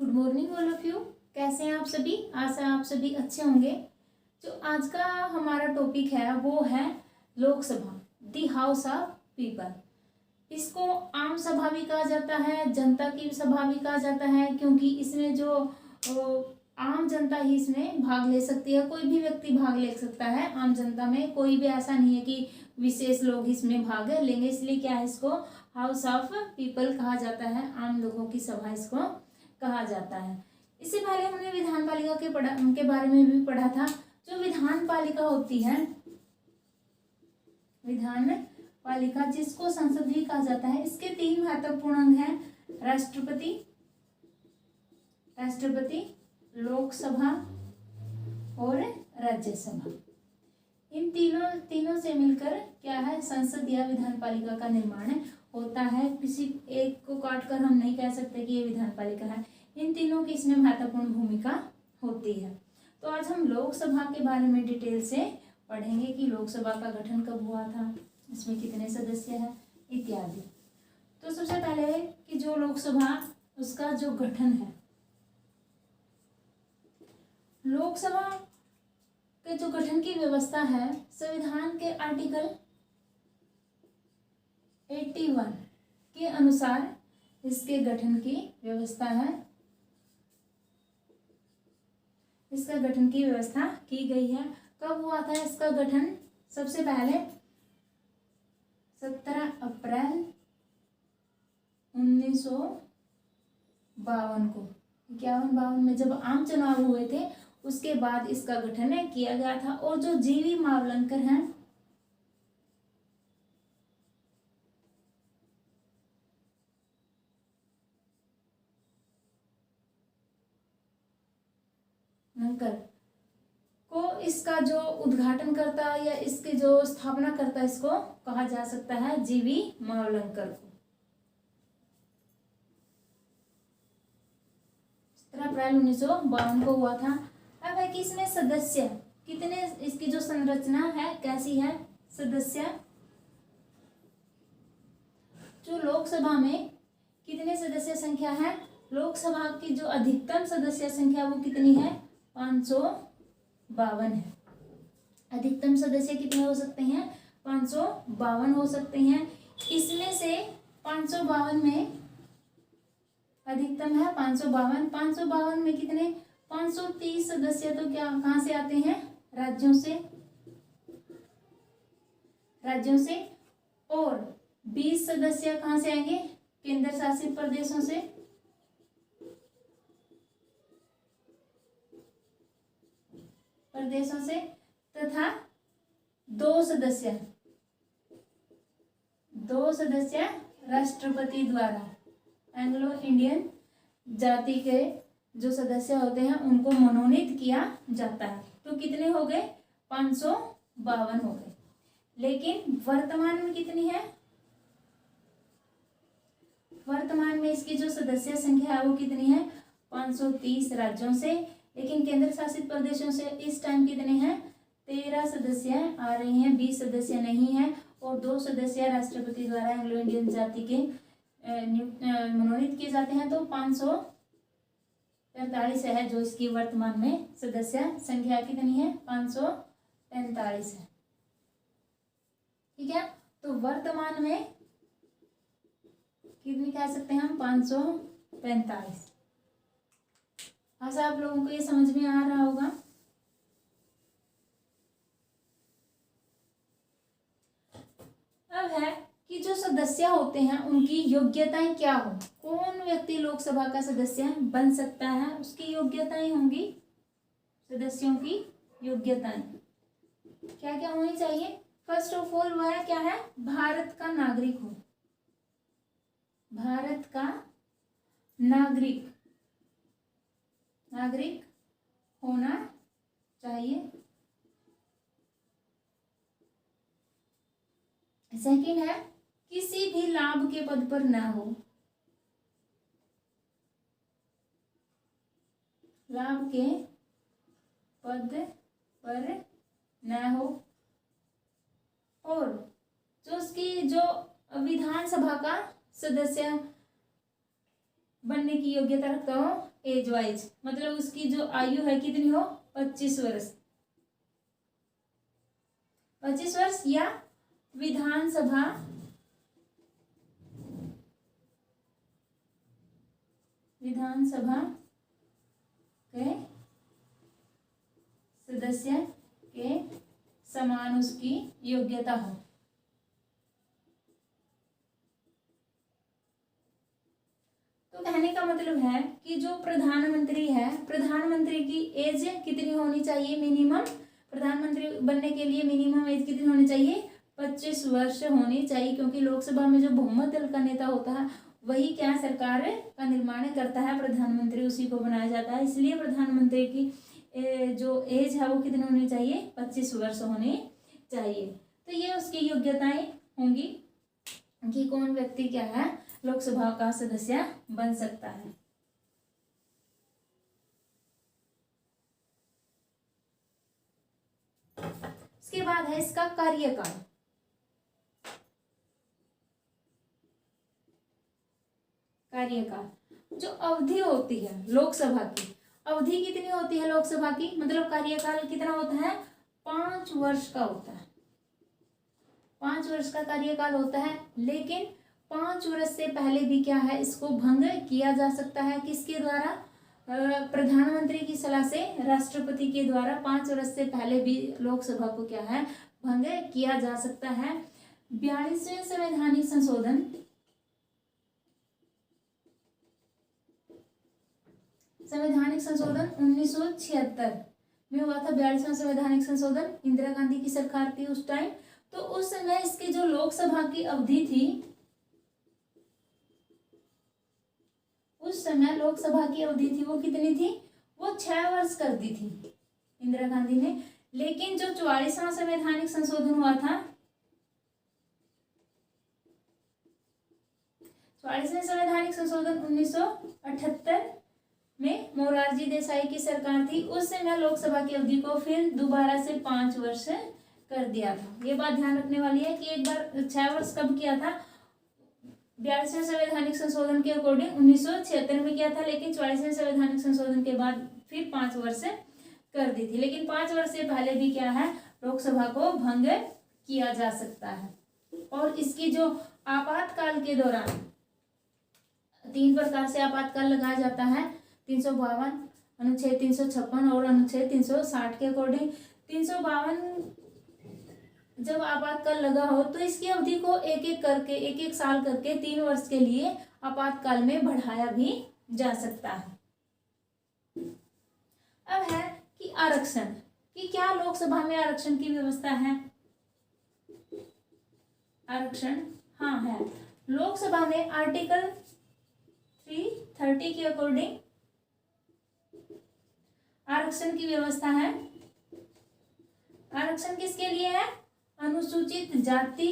Good morning all of you. कैसे हैं आप सभी? आशा आप सभी अच्छे होंगे। जो आज का हमारा टॉपिक है वो है Lok Sabha, the house of people. इसको आम सभा भी कहा जाता है, जनता की सभा भी कहा जाता है, क्योंकि इसमें जो आम जनता ही इसमें भाग ले सकती है। कोई भी व्यक्ति भाग ले सकता है आम जनता में, कोई भी ऐसा नहीं है कि विशेष लोग इसमें भाग लेंगे। इसलिए क्या है, इसको हाउस ऑफ पीपल कहा जाता है, आम लोगों की सभा इसको कहा जाता है। इससे पहले हमने विधान पालिका के बारे में भी पढ़ा था। जो विधान पालिका होती है, विधान पालिका जिसको संसद भी कहा जाता है, इसके 3 महत्वपूर्ण अंग हैं: राष्ट्रपति, लोकसभा और राज्यसभा। इन तीनों से मिलकर क्या है, संसद या विधान पालिका का निर्माण होता है। किसी एक को काटकर हम नहीं कह सकते कि ये विधान पालिका है। इन तीनों की इसमें महत्वपूर्ण भूमिका होती है। तो आज हम लोकसभा के बारे में डिटेल से पढ़ेंगे कि लोकसभा का गठन कब हुआ था, इसमें कितने सदस्य हैं इत्यादि। तो सबसे पहले कि जो लोकसभा, उसका जो गठन है, लोकसभा के जो गठन की व्यवस्था है, संविधान के आर्टिकल 81 के अनुसार इसके गठन की व्यवस्था है। इसका गठन की व्यवस्था की गई है। कब हुआ था इसका गठन? सबसे पहले 17 अप्रैल 1952 को, 51-52 में जब आम चुनाव हुए थे, उसके बाद इसका गठन किया गया था। और जो जीवी मावलंकर हैं, को इसका जो उद्घाटन करता या इसके जो स्थापना करता, इसको कहा जा सकता है जीवी मावलंकर को। 17 अप्रैल 1952 को हुआ था। अब है कि इसमें सदस्य कितने, इसकी जो संरचना है कैसी है, सदस्य जो लोकसभा में कितने सदस्य संख्या है, लोकसभा की जो अधिकतम सदस्य संख्या वो कितनी है, 552 है। अधिकतम सदस्य कितने हो सकते हैं, 552 हो सकते हैं। इसमें से 552 में अधिकतम है 552। 552 में कितने, 530 सदस्य तो क्या कहाँ से आते हैं, राज्यों से। और 20 सदस्य कहाँ से आएंगे, केंद्र शासित प्रदेशों से। तथा 2 सदस्य राष्ट्रपति द्वारा, एंग्लो इंडियन जाति के जो सदस्य होते हैं उनको मनोनीत किया जाता है। तो कितने हो गए, 552 हो गए। लेकिन वर्तमान में कितनी है, वर्तमान में इसकी जो सदस्य संख्या है वो कितनी है, 530 राज्यों से। लेकिन केंद्र शासित प्रदेशों से इस टाइम कितने हैं, 13 सदस्य आ रही हैं, 20 सदस्य नहीं है। और 2 सदस्य राष्ट्रपति द्वारा एंग्लो इंडियन जाति के मनोनीत किए जाते हैं। तो 543 है जो इसकी वर्तमान में सदस्य संख्या कितनी है, 545 है। ठीक है, तो वर्तमान में कितनी कह सकते हैं हम, 545। ऐसा आप लोगों को ये समझ में आ रहा होगा। अब है कि जो सदस्य होते हैं उनकी योग्यताएं क्या हो, कौन व्यक्ति लोकसभा का सदस्य बन सकता है, उसकी योग्यताएं होंगी। सदस्यों की योग्यताएं क्या क्या होनी चाहिए? फर्स्ट ऑफ ऑल वह क्या है, भारत का नागरिक हो, भारत का नागरिक होना चाहिए। सेकंड है, किसी भी लाभ के पद पर ना हो, लाभ के पद पर न हो। और जो उसकी जो विधानसभा का सदस्य बनने की योग्यता रखता हो एज वाइज, मतलब उसकी जो आयु है कितनी हो 25 वर्ष, 25 वर्ष, या विधानसभा के सदस्य के समान उसकी योग्यता हो। तो कहने का मतलब है कि जो प्रधानमंत्री है, प्रधानमंत्री की एज कितनी होनी चाहिए मिनिमम, प्रधानमंत्री बनने के लिए मिनिमम एज कितनी होनी चाहिए 25 वर्ष होनी चाहिए, क्योंकि लोकसभा में जो बहुमत दल का नेता होता है वही क्या सरकार का निर्माण करता है, प्रधानमंत्री उसी को बनाया जाता है, इसलिए प्रधानमंत्री की जो एज है वो कितनी होनी चाहिए 25 वर्ष होनी चाहिए। तो ये उसकी योग्यताएं होंगी कि कौन व्यक्ति क्या है लोकसभा का सदस्य बन सकता है। इसके बाद है इसका कार्यकाल। कार्यकाल जो अवधि होती है लोकसभा की, अवधि कितनी होती है लोकसभा की, मतलब कार्यकाल कितना होता है 5 वर्ष का होता है, 5 वर्ष का कार्यकाल होता है। लेकिन 5 वर्ष से पहले भी क्या है इसको भंग किया जा सकता है, किसके द्वारा, प्रधानमंत्री की सलाह से, राष्ट्रपति के द्वारा 5 वर्ष से पहले भी लोकसभा को क्या है भंग किया जा सकता है। 42वें संवैधानिक संशोधन, संवैधानिक संशोधन 1976 में हुआ था। 42वां संवैधानिक संशोधन, इंदिरा गांधी की सरकार थी उस टाइम। तो उस समय इसकी जो लोकसभा की अवधि थी, उस समय लोकसभा की अवधि थी वो कितनी थी, वो 6 वर्ष कर दी थी इंदिरा गांधी ने। लेकिन जो 44वां संवैधानिक संशोधन हुआ था, 44वें संवैधानिक संशोधन 1978 में मोरारजी देसाई की सरकार थी, उस समय लोकसभा की अवधि को फिर दोबारा से 5 वर्ष कर दिया था। ये बात ध्यान रखने वाली है कि एक बार 6 वर्ष कब किया था, 42वें संवैधानिक संशोधन के अकॉर्डिंग 1976 में किया था, लेकिन 44वें संवैधानिक संशोधन के बाद फिर 5 वर्ष कर दी थी। लेकिन 5 वर्ष से पहले भी क्या है लोकसभा को भंग किया जा सकता है। और इसकी जो आपातकाल के दौरान 3 प्रकार से आपातकाल लगाया जाता है, 352, अनुच्छेद 356 और अनुच्छेद 360 के अकॉर्डिंग। 352 जब आपातकाल लगा हो तो इसकी अवधि को एक एक साल करके 3 वर्ष के लिए आपातकाल में बढ़ाया भी जा सकता है। अब है कि आरक्षण, कि क्या लोकसभा में आरक्षण की व्यवस्था है। आरक्षण हाँ है, लोकसभा में आर्टिकल 330 के अकॉर्डिंग आरक्षण की व्यवस्था है। आरक्षण किसके लिए है, अनुसूचित जाति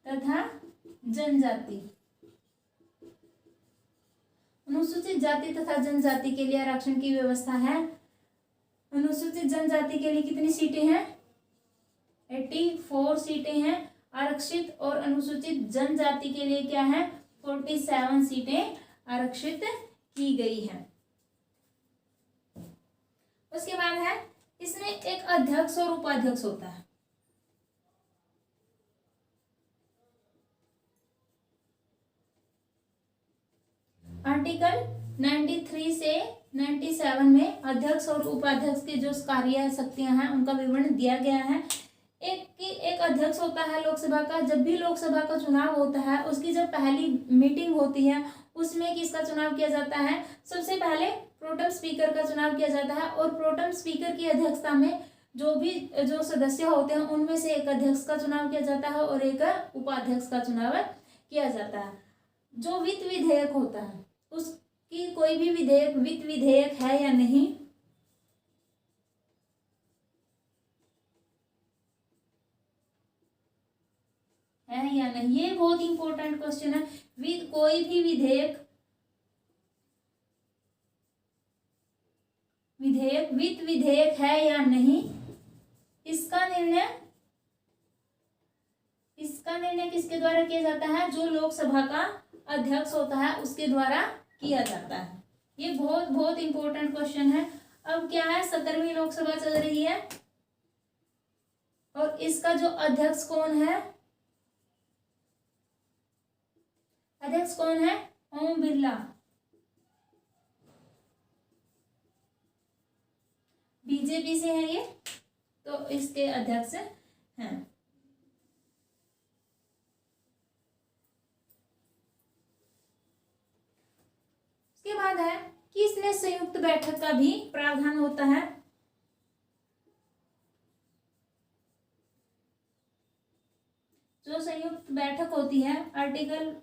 तथा जनजाति, अनुसूचित जाति तथा जनजाति के लिए आरक्षण की व्यवस्था है। अनुसूचित जनजाति के लिए कितनी सीटें हैं, 84 सीटें हैं। आरक्षित और अनुसूचित जनजाति के लिए क्या है, 47 सीटें आरक्षित की गई हैं। उसके बाद है इसमें एक अध्यक्ष और उपाध्यक्ष होता है। आर्टिकल 93 से 97 में अध्यक्ष और उपाध्यक्ष के जो कार्य शक्तियां हैं उनका विवरण दिया गया है। एक अध्यक्ष होता है लोकसभा का। जब भी लोकसभा का चुनाव होता है उसकी जब पहली मीटिंग होती है उसमें किसका चुनाव किया जाता है, सबसे पहले प्रोटेम स्पीकर का चुनाव किया जाता है। और प्रोटेम स्पीकर की अध्यक्षता में जो सदस्य होते हैं उनमें से एक अध्यक्ष का चुनाव किया जाता है और एक उपाध्यक्ष का चुनाव किया जाता है। जो वित्त विधेयक होता है उसकी कोई भी विधेयक वित्त विधेयक है या नहीं, है या नहीं, ये बहुत इंपॉर्टेंट क्वेश्चन है। कोई भी विधेयक वित्त विधेयक है या नहीं, इसका इसका निर्णय किसके द्वारा किया जाता है? जो लोकसभा का अध्यक्ष होता है उसके द्वारा किया जाता है। ये बहुत बहुत इंपॉर्टेंट क्वेश्चन है। अब क्या है, 17वीं लोकसभा चल रही है और इसका जो अध्यक्ष कौन है? अध्यक्ष कौन है? ओम बिरला। बीजेपी से है ये, तो इसके अध्यक्ष हैं। उसके बाद है कि इसमें संयुक्त बैठक का भी प्रावधान होता है। जो संयुक्त बैठक होती है आर्टिकल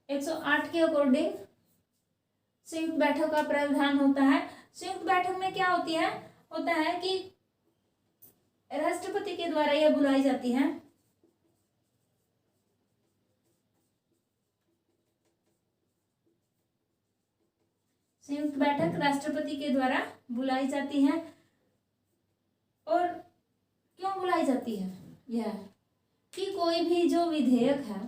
108 के अकॉर्डिंग संयुक्त बैठक का प्रावधान होता है। संयुक्त बैठक में क्या होती है? होता है कि राष्ट्रपति के द्वारा यह बुलाई जाती है। संयुक्त बैठक राष्ट्रपति के द्वारा बुलाई जाती है। और क्यों बुलाई जाती है? यह कि कोई भी जो विधेयक है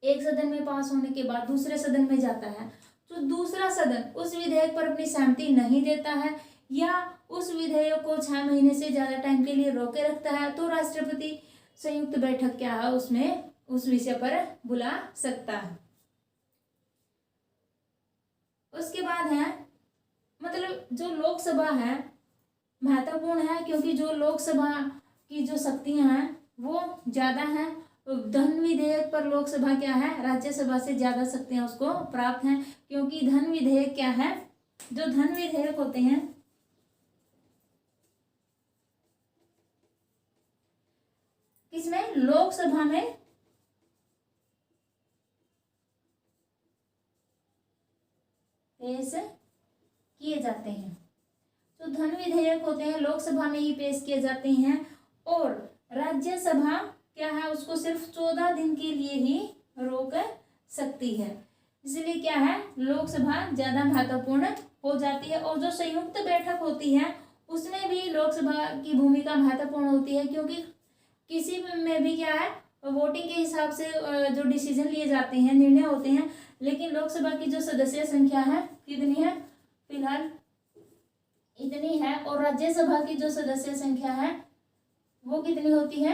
एक सदन में पास होने के बाद दूसरे सदन में जाता है, तो दूसरा सदन उस विधेयक पर अपनी सहमति नहीं देता है या उस विधेयक को 6 महीने से ज्यादा टाइम के लिए रोके रखता है, तो राष्ट्रपति संयुक्त बैठक क्या है उसमें उस विषय पर बुला सकता है। उसके बाद है मतलब जो लोकसभा है महत्वपूर्ण है, क्योंकि जो लोकसभा की जो शक्तियां हैं वो ज्यादा हैं। धन विधेयक पर लोकसभा क्या है, राज्यसभा से ज्यादा शक्तियां उसको प्राप्त हैं, क्योंकि धन विधेयक क्या है, जो धन विधेयक होते हैं किसमें? लोकसभा में पेश किए जाते हैं। तो धन विधेयक होते हैं लोकसभा में ही पेश किए जाते हैं और राज्यसभा क्या है उसको सिर्फ 14 दिन के लिए ही रोक सकती है। इसलिए क्या है, लोकसभा ज्यादा महत्वपूर्ण हो जाती है। और जो संयुक्त बैठक होती है उसमें भी लोकसभा की भूमिका महत्वपूर्ण होती है, क्योंकि किसी में भी क्या है वोटिंग के हिसाब से जो डिसीजन लिए जाते हैं, निर्णय होते हैं। लेकिन लोकसभा की जो सदस्य संख्या है कितनी है? फिलहाल इतनी है। और राज्यसभा की जो सदस्य संख्या है वो कितनी होती है?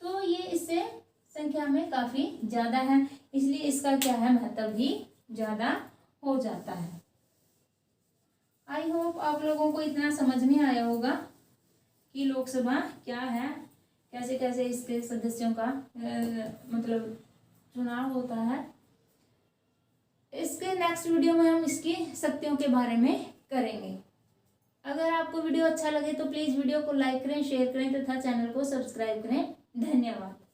तो ये इससे संख्या में काफी ज्यादा है, इसलिए इसका क्या है महत्व भी ज्यादा हो जाता है। आई होप आप लोगों को इतना समझ में आया होगा कि लोकसभा क्या है, कैसे कैसे इसके सदस्यों का मतलब चुनाव होता है। इसके नेक्स्ट वीडियो में हम इसकी शक्तियों के बारे में करेंगे। अगर आपको वीडियो अच्छा लगे तो प्लीज़ वीडियो को लाइक करें, शेयर करें तथा चैनल को सब्सक्राइब करें। धन्यवाद।